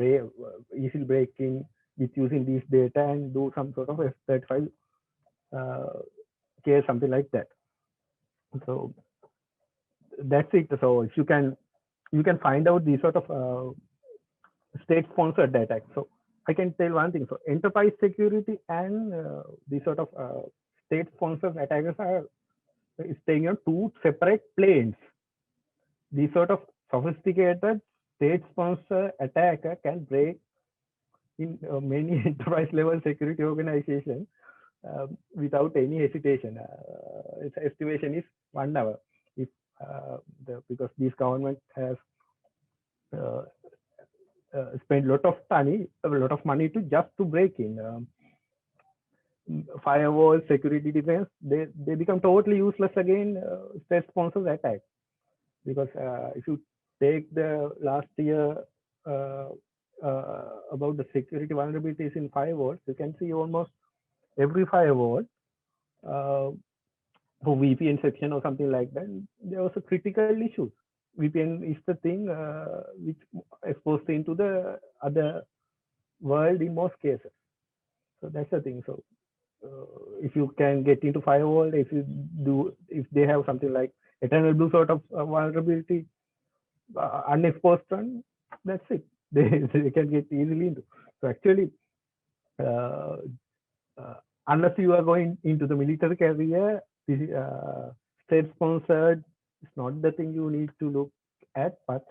easily break in with using these data and do some sort of F-35 case, something like that. So that's it. So if you can find out these sort of state-sponsored attacks. So I can tell one thing. So enterprise security and these sort of state-sponsored attackers are staying on two separate planes. These sort of sophisticated state-sponsored attacker can break in many enterprise-level security organizations without any hesitation. Its estimation is 1 hour. If because this government has spent a lot of money to just to break in. Firewall, security defense, they become totally useless again. State-sponsored attack, because if you take the last year about the security vulnerabilities in firewalls, you can see almost every firewall for VPN section or something like that, there was a critical issue. VPN is the thing which exposed into the other world in most cases. So that's the thing. So if you can get into firewall, if they have something like eternal blue sort of vulnerability, unexposed one, that's it. They can get easily into. So actually, unless you are going into the military career, state-sponsored is not the thing you need to look at, but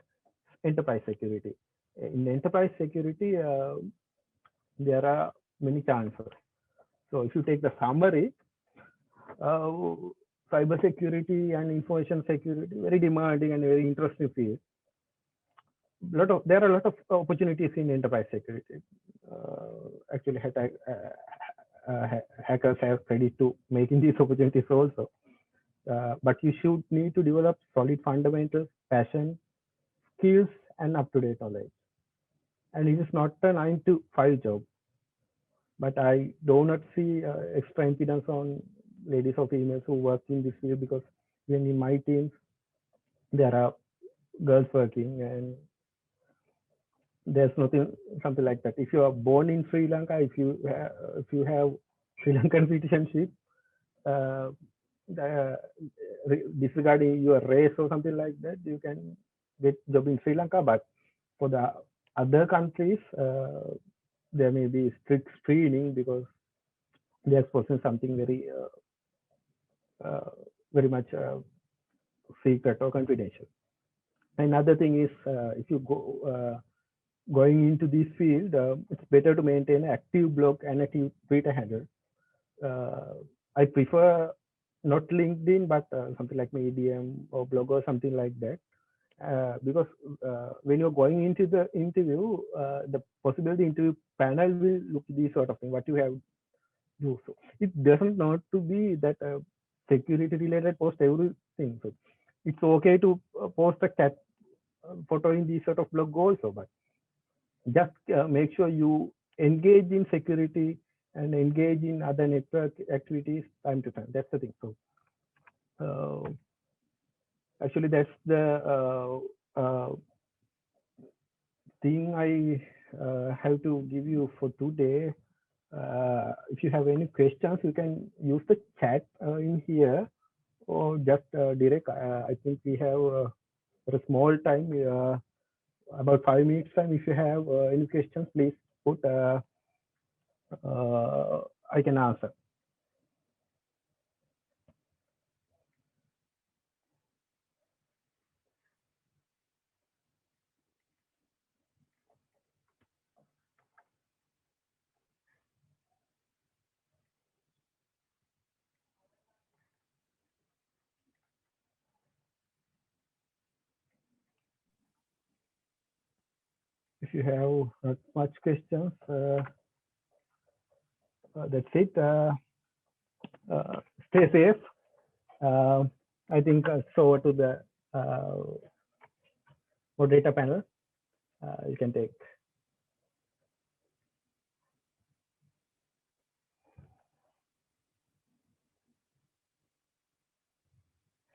enterprise security. In enterprise security, there are many chances. So if you take the summary, cyber security and information security, very demanding and very interesting field. There are a lot of opportunities in enterprise security. Actually, hackers have credit to making these opportunities also. But you should need to develop solid fundamentals, passion, skills, and up-to-date knowledge. And it is not a 9-to-5 job. But I do not see extra impedance on ladies or females who work in this field, because even in my teams, there are girls working, and there's something like that. If you are born in Sri Lanka, if you have Sri Lankan citizenship, disregarding your race or something like that, you can get job in Sri Lanka. But for the other countries, there may be strict screening, because they are exposing something very much secret or confidential. Another thing is, if you going into this field, it's better to maintain an active blog and active Twitter handle. I prefer not LinkedIn, but something like Medium or blog or something like that. because when you're going into the interview, the possibility interview panel will look these sort of thing, what you have do. So it doesn't not to be that security related post everything. So it's okay to post a cat photo in these sort of blog also, but just make sure you engage in security and engage in other network activities time to time. That's the thing. So actually that's the thing I have to give you for today. If you have any questions, you can use the chat in here, or just direct. I think we have a small time, about 5 minutes time. If you have any questions, please put. I can answer. If you have not much questions, that's it. Stay safe. I think so to the moderator panel. You can take.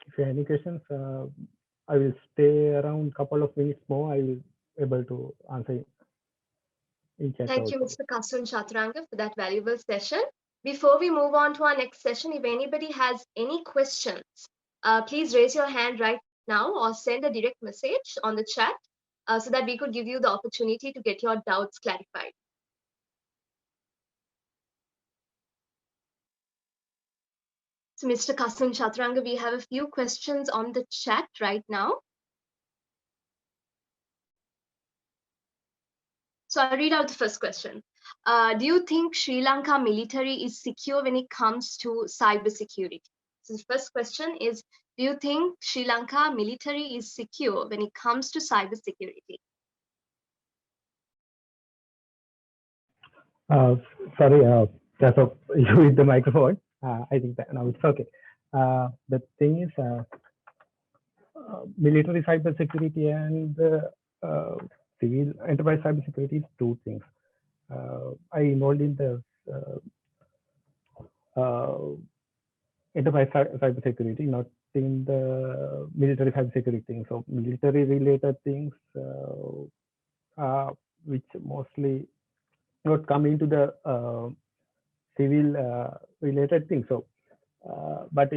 If you have any questions, I will stay around a couple of minutes more. I will able to answer in chat. Thank you, Mr. Kasun Chaturanga, for that valuable session. Before we move on to our next session, if anybody has any questions, please raise your hand right now or send a direct message on the chat so that we could give you the opportunity to get your doubts clarified. So, Mr. Kasun Chaturanga, we have a few questions on the chat right now. So I'll read out the first question. Do you think Sri Lanka military is secure when it comes to cybersecurity? So the first question is, do you think Sri Lanka military is secure when it comes to cybersecurity? Sorry, that's you with the microphone. I think that now it's okay. The thing is, military cybersecurity and civil enterprise cybersecurity is two things. I involved in the enterprise cybersecurity, not in the military cybersecurity thing. So military related things, which mostly not come into the civil related things. So, but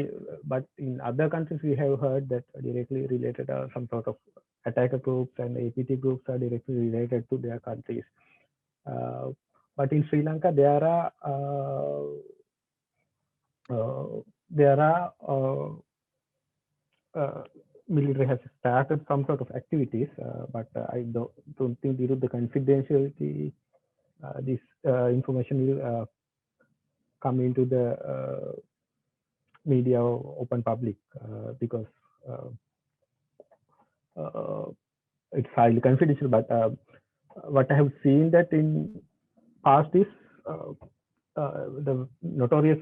in other countries, we have heard that directly related some sort of attacker groups and APT groups are directly related to their countries. But in Sri Lanka, there are military has started some sort of activities, but I don't think due to the confidentiality, this information will come into the media or open public because it's highly confidential. But what I have seen that in past is the notorious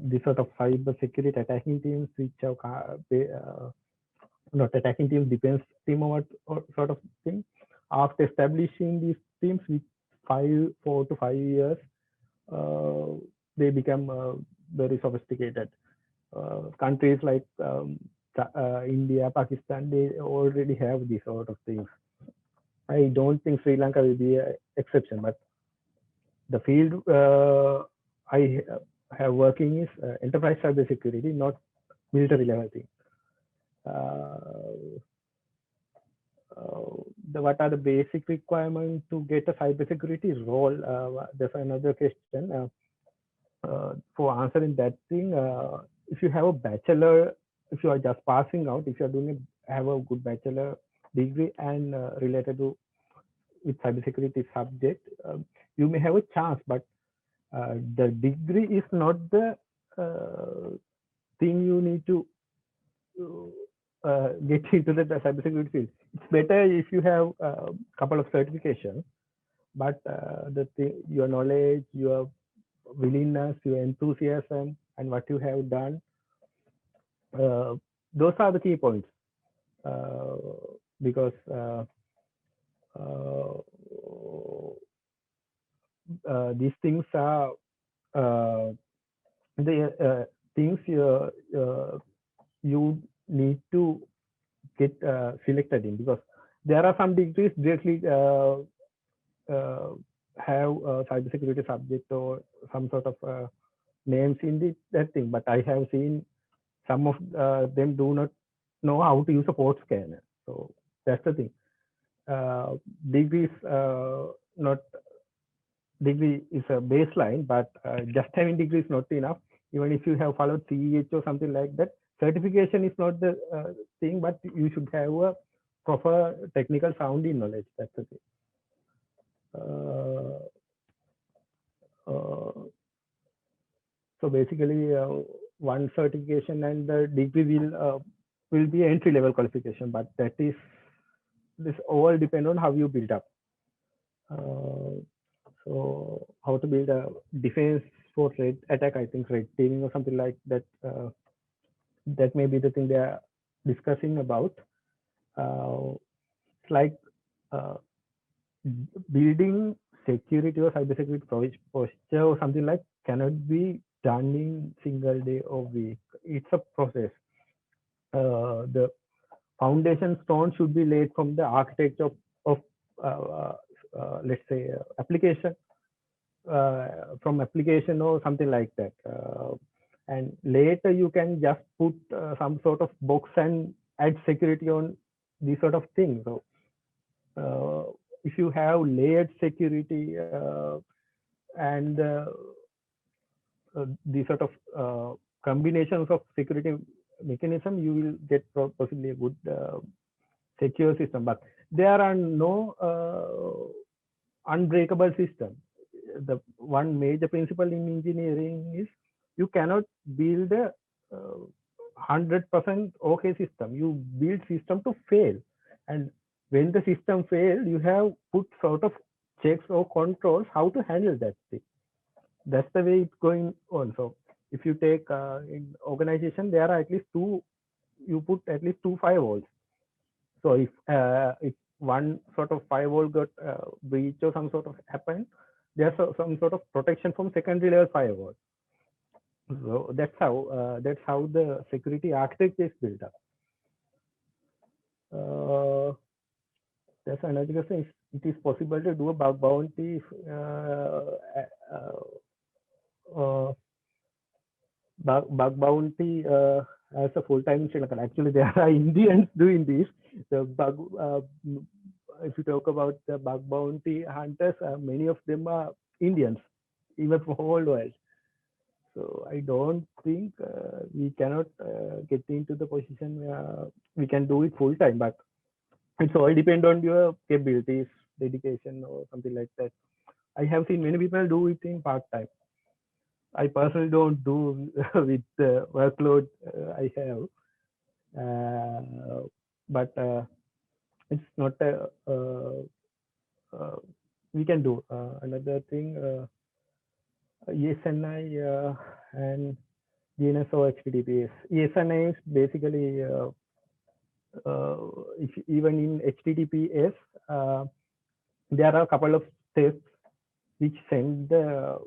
this sort of cyber security attacking teams, which have not attacking teams, defense team or sort of thing. After establishing these teams with 4 to 5 years, they become very sophisticated. Countries like India, Pakistan, they already have these sort of things. I don't think Sri Lanka will be an exception, but the field I have working is enterprise cybersecurity, not military level thing. What are the basic requirements to get a cybersecurity role? There's another question. For answering that thing, if you have a bachelor, if you are just passing out, if you are have a good bachelor degree and related to with cybersecurity subject, you may have a chance, but the degree is not the thing you need to get into the cybersecurity field, it's better if you have a couple of certifications. But your knowledge, your willingness, your enthusiasm, and what you have done, those are the key points. Because these things are the things you need to get selected in, because there are some degrees directly have a cybersecurity subject or some sort of names in that thing, but I have seen some of them do not know how to use a port scanner. So that's the thing. Degrees not degree is a baseline, but just having degree is not enough. Even if you have followed CEH or something like that, certification is not the thing, but you should have a proper technical sounding knowledge. That's the thing. So basically, one certification and the degree will be entry level qualification, but this all depend on how you build up. So how to build a defense for red attack, I think red teaming or something like that. That may be the thing they are discussing about. It's like building security or cybersecurity posture or something like cannot be done in single day or week. It's a process. The foundation stone should be laid from the architecture of let's say application, from application or something like that, and later you can just put some sort of box and add security on these sort of things. So if you have layered security and these sort of combinations of security mechanism, you will get possibly a good secure system. But there are no unbreakable system. The one major principle in engineering is you cannot build a 100% okay system. You build system to fail, and when the system fails, you have put sort of checks or controls how to handle that thing. That's the way it's going on. So if you take in organization, there are at least you put at least 2 firewalls. So if one sort of firewall got breach or some sort of happened, there's some sort of protection from secondary level firewall. So that's how the security architecture is built up. That's another question. It is possible to do a bug bounty bug bounty as a full-time in Sri Lanka. Actually, there are Indians doing this. The bug, if you talk about the bug bounty hunters, many of them are Indians, even from whole world. So I don't think we cannot get into the position where we can do it full-time, but it's all depend on your capabilities, dedication, or something like that. I have seen many people do it in part-time. I personally don't do with the workload I have, but it's not we can do another thing. ESNI and DNS or HTTPS. ESNI is basically even in HTTPS, there are a couple of steps which send the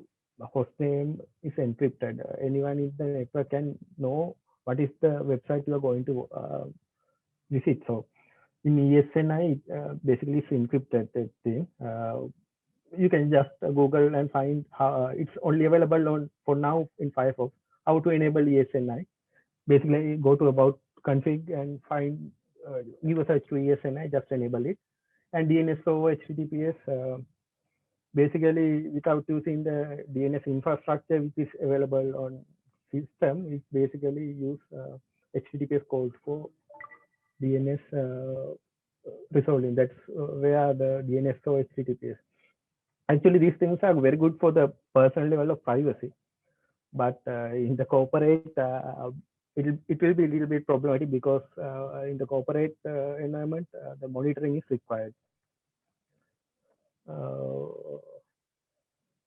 host name is encrypted. Anyone in the network can know what is the website you are going to visit. So in ESNI, basically it's encrypted thing. You can just Google and find how it's only available on for now in Firefox, how to enable ESNI. Basically go to about config and find give a search to ESNI, just enable it. And DNS over HTTPS, basically without using the DNS infrastructure which is available on system, it basically use HTTPS code for DNS resolving. That's where the DNS or HTTPS. Actually, these things are very good for the personal level of privacy, but in the corporate, it will be a little bit problematic because in the corporate environment, the monitoring is required.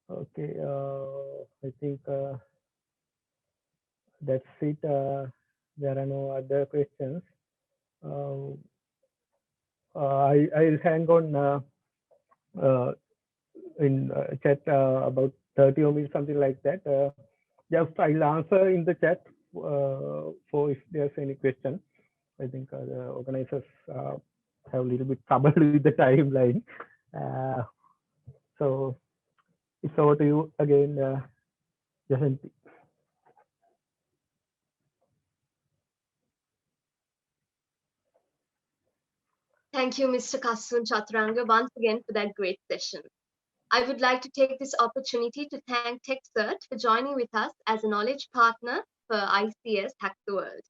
Okay, I think that's it. There are no other questions. I'll hang on in chat about 30 minutes, something like that. Just I'll answer in the chat for if there's any question. I think the organizers have a little bit trouble with the timeline. So it's over to you again, Jayanti. Thank you, Mr. Kassoon Chaturanga, once again for that great session. I would like to take this opportunity to thank TechCert for joining with us as a knowledge partner for ICS Hack the World.